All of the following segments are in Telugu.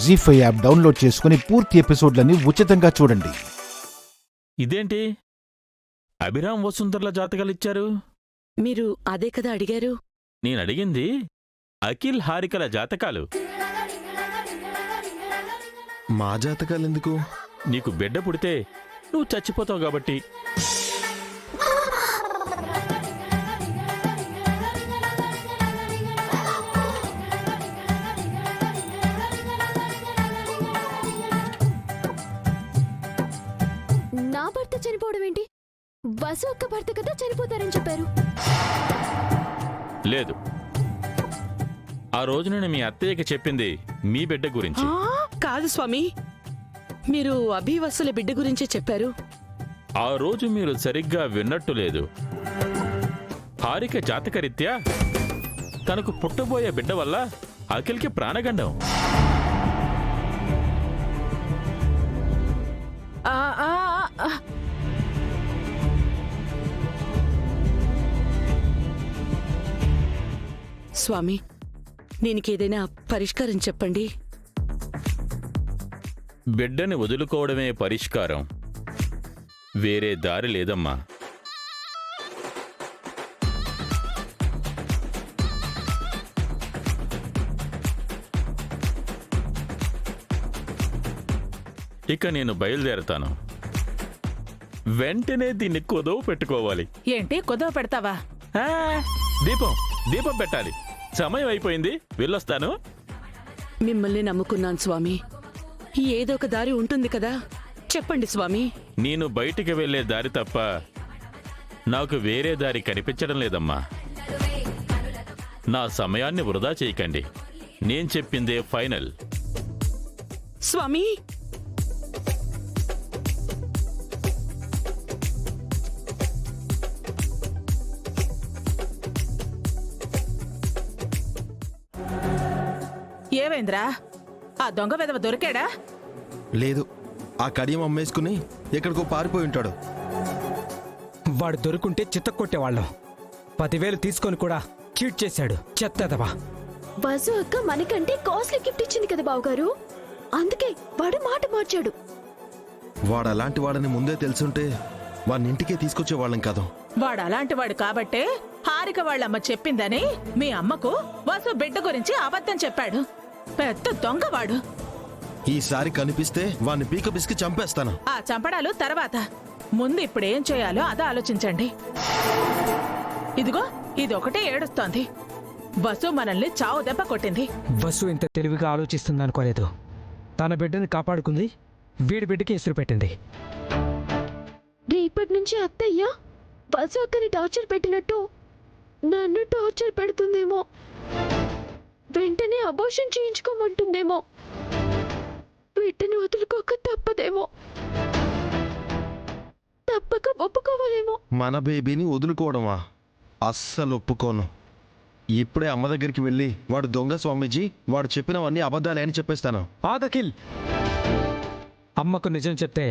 జీ5 యాప్ డౌన్లోడ్ చేసుకుని పూర్తి ఎపిసోడ్లని ఉచితంగా చూడండి. ఇదేంటి అభిరామ్ వసుంధరల జాతకాలిచ్చారు? మీరు అదే కదా అడిగారు? నేనడిగింది అఖిల్ హారికల జాతకాలు. మా జాతకాలెందుకు? నీకు బిడ్డ పుడితే నువ్వు చచ్చిపోతావు కాబట్టి. నా భర్త చనిపోవడం ఏంటి? వసు ఒక్క భర్త కదా చనిపోతారని చెప్పారు. లేదు, ఆ రోజు నేను మీ అత్తయ్యకి చెప్పింది మీ బిడ్డ గురించి. కాదు స్వామి, మీరు అభివసుల బిడ్డ గురించే చెప్పారు. ఆ రోజు మీరు సరిగ్గా విన్నట్టు లేదు. హారిక జాతకరీత్యా తనకు పుట్టబోయే బిడ్డ వల్ల అఖిల్కి ప్రాణగండం. స్వామి, నేనికేదైనా పరిష్కారం చెప్పండి. బిడ్డని వదులుకోవడమే పరిష్కారం, వేరే దారి లేదమ్మా. ఇక నేను బయలుదేరతాను. వెంటనే దీన్ని కుదవ పెట్టుకోవాలి. ఏంటి కుదవ పెడతావా? దీపం పెట్టాలి. సమయం అయిపోయింది, వెళ్ళొస్తాను. మిమ్మల్ని నమ్ముకున్నాను స్వామి, ఏదో ఒక దారి ఉంటుంది కదా, చెప్పండి స్వామి. నేను బయటికి వెళ్లే దారి తప్ప నాకు వేరే దారి కనిపించడం లేదమ్మా. నా సమయాన్ని వృధా చేయకండి. నేను చెప్పిందే ఫైనల్. స్వామి, ఏమైందిరా? ఆ దొంగ వెధవ దొరికాడా? లేదు, ఆ కడియం అమ్మేసుకుని ఎక్కడికో పారిపోయి ఉంటాడు. వాడు దొరుకుంటే చిత్తకొట్టేవాళ్ళం. 10,000 తీసుకొని కూడా చీట్ చేశాడు, చెత్తదవా. వసు అక్క మనకంటే కాస్ట్లీ గిఫ్ట్ ఇచ్చింది కదా బావగారు, అందుకే వాడు మాట మార్చాడు. వాడు అలాంటి వాడని ముందే తెలుసుంటే వాడిని ఇంటికే తీసుకొచ్చేవాళ్ళం కాదు. వాడు అలాంటి వాడు కాబట్టే హారిక వాళ్ళమ్మ చెప్పిందని మీ అమ్మకు వసు బిడ్డ గురించి అబద్ధం చెప్పాడు. పెద్ద దొంగవాడు. ఈసారి కనిపిస్తే వాడిని పీక పిసికి చంపేస్తాను. ఆ చంపడాలు తర్వాత, ముందు ఇప్పుడేం చేయాలో అదే ఆలోచించండి. ఇదిగో ఇదొకటే ఏడుస్తోంది. వసు మనల్ని చావు దెబ్బ కొట్టింది. వసు ఇంత తెలివిగా ఆలోచిస్తుందనుకోలేదు. తన బిడ్డని కాపాడుకుంది, వీడి బిడ్డకి ఎసురు పెట్టింది. రేపటి నుంచి అత్తయ్య వసు అక్కని టార్చర్ పెట్టినట్టు నన్ను టార్చర్ పెడుతుందేమో, వెంటనే అబోర్షన్ చేయించుకోమంటుందేమో, బిడ్డని వదులుకోక తప్పదేమో, తప్పక ఒప్పుకోవాలేమో. మన బేబీని వదులుకోవడమా? అస్సలు ఒప్పుకోను. ఇప్పుడే అమ్మ దగ్గరికి వెళ్ళి వాడు దొంగ స్వామీజీ, వాడు చెప్పినవన్నీ అబద్ధాలే అని చెప్పేస్తాను. ఆగకిల్, అమ్మకు నిజం చెప్తే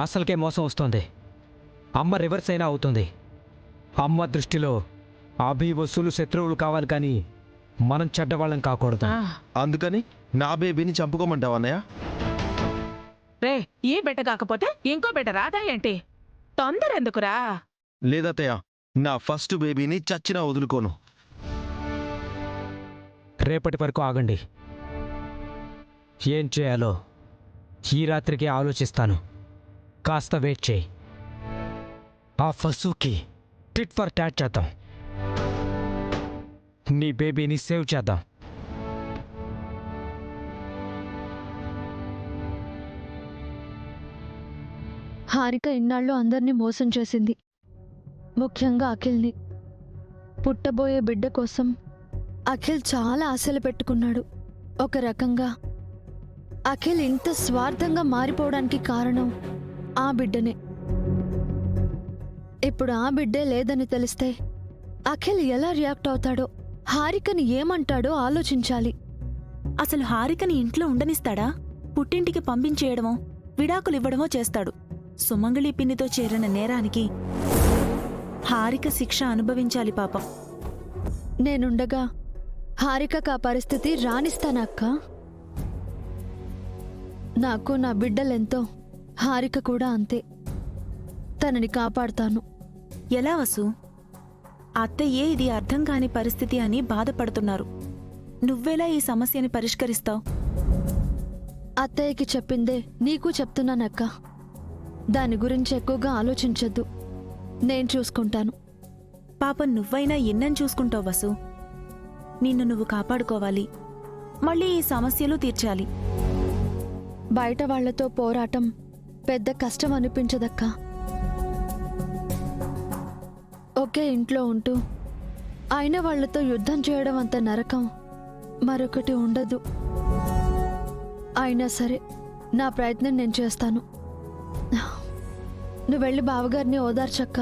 అసలుకే మోసం వస్తుంది. అమ్మ రివర్స్ అయినా అవుతుంది. అమ్మ దృష్టిలో అభి వసూలు శత్రువులు కావాలి, కానీ మనం చెడ్డవాళ్ళం కాకూడదు. అందుకని నా బేబీని చంపుకోమంటావా అన్నయ్య? రే, ఈ బిడ్డ కాకపోతే ఇంకో బిడ్డ రాదా ఏంటి? తొందర ఎందుకురా? లేదత్తయ్య, నా ఫస్ట్ బేబీని చచ్చినా వదులుకోను. రేపటి వరకు ఆగండి. ఏం చేయాలో ఈ రాత్రికి ఆలోచిస్తాను. కాస్త వెయిట్ చేయి. ఆ ఫస్సుకి టిట్ ఫర్ టాట్ చేద్దాం. నీ బేబీని సేవ్ చేద్దాం. హారిక ఇన్నాళ్ళు అందరినీ మోసం చేసింది, ముఖ్యంగా అఖిల్ని. పుట్టబోయే బిడ్డ కోసం అఖిల్ చాలా ఆశలు పెట్టుకున్నాడు. ఒక రకంగా అఖిల్ ఇంత స్వార్థంగా మారిపోవడానికి కారణం ఆ బిడ్డనే. ఇప్పుడు ఆ బిడ్డే లేదని తెలిస్తే అఖిల్ ఎలా రియాక్ట్ అవుతాడో, హారికని ఏమంటాడో ఆలోచించాలి. అసలు హారికని ఇంట్లో ఉండనిస్తాడా? పుట్టింటికి పంపించేయడమో విడాకులివ్వడమో చేస్తాడు. సుమంగళి పిన్నితో చేరిన నేరానికి హారిక శిక్ష అనుభవించాలి పాపం. నేనుండగా హారికకు ఆ పరిస్థితి రానిస్తానక్క. నాకు నా బిడ్డలెంతో హారిక కూడా అంతే. తనని కాపాడుతాను. ఎలా వసు? అత్తయ్యే ఇది అర్థం కాని పరిస్థితి అని బాధపడుతున్నారు. నువ్వెలా ఈ సమస్యని పరిష్కరిస్తావు? అత్తయ్యకి చెప్పిందే నీకు చెప్తున్నానక్క. దాని గురించి ఎక్కువగా ఆలోచించొద్దు. నేను చూసుకుంటాను. పాపం నువ్వైనా ఎన్నని చూసుకుంటావు వసు? నిన్ను నువ్వు కాపాడుకోవాలి, మళ్ళీ ఈ సమస్యలు తీర్చాలి. బయట వాళ్లతో పోరాటం పెద్ద కష్టం అనిపించదక్కా. ఒకే ఇంట్లో ఉంటూ అయిన వాళ్లతో యుద్ధం చేయడం అంత నరకం మరొకటి ఉండదు. అయినా సరే నా ప్రయత్నం నేను చేస్తాను. నువ్వు వెళ్ళి బావగారిని ఓదార్చక్క.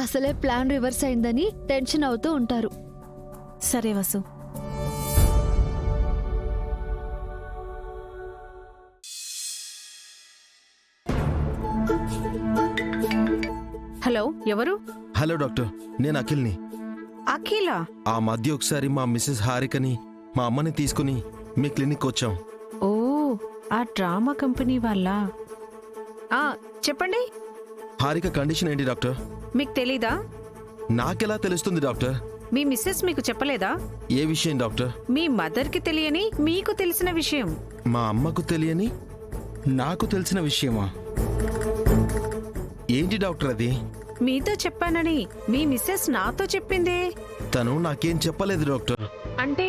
అసలే ప్లాన్ రివర్స్ అయిందని టెన్షన్ అవుతూ ఉంటారు. సరే వసు. హలో, ఎవరు? హలో డాక్టర్, నేను అఖిల్ని. అఖిల? ఆ మధ్య ఒకసారి మా మిస్సెస్ హారికని మా అమ్మని తీసుకుని మీ క్లినిక్ వచ్చాం. ఓ, ఆ డ్రామా కంపెనీ వాళ్ళ? చెప్పండి. హారిక కండిషన్ ఏంటి డాక్టర్? మీకు తెలీదా? నాకెలా తెలుస్తుంది డాక్టర్? మీ మిస్సెస్ మీకు చెప్పలేదా? ఏ విషయం డాక్టర్? మీ మదర్కి తెలియని మీకు తెలిసిన విషయం. మా అమ్మకు తెలియని నాకు తెలిసిన విషయమా? ఏంటి డాక్టర్ అది? మీతో చెప్పానని మీ మిస్సెస్ నాతో చెప్పిందే. తను నాకేం చెప్పలేదు డాక్టర్. అంటే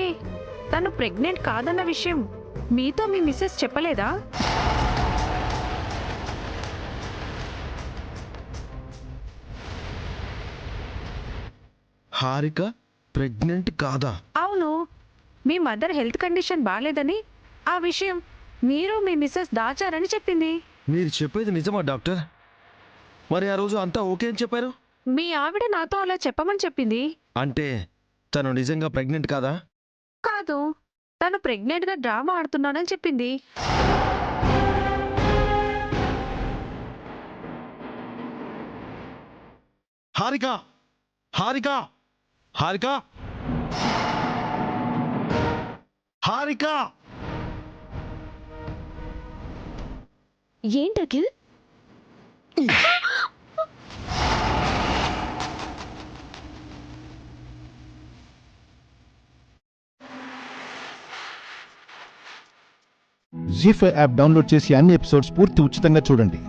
తను ప్రెగ్నెంట్ కాదన్న విషయం మీతో మీ మిస్సెస్ చెప్పలేదా? హారిక ప్రెగ్నెంట్ కాదా? అవును. మీ మదర్ హెల్త్ కండిషన్ బాలేదని ఆ విషయం మీరు మీ మిస్సెస్ దాచారని చెప్పింది. మీరు చెప్పేది నిజమా డాక్టర్? మరి ఆ రోజు అంతా ఓకే అని చెప్పారు. మీ ఆవిడ నాతో అలా చెప్పమని చెప్పింది. అంటే తను నిజంగా ప్రెగ్నెంట్ కాదా? కాదు, తను ప్రెగ్నెంట్ గా డ్రామా ఆడుతున్నానని చెప్పింది. హారిక, హారిక, హారిక, హారిక! ఏంటి అఖిల్? జీ5 యాప్ డౌన్లోడ్ చేసి అన్ని ఎపిసోడ్స్ పూర్తి ఉచితంగా చూడండి.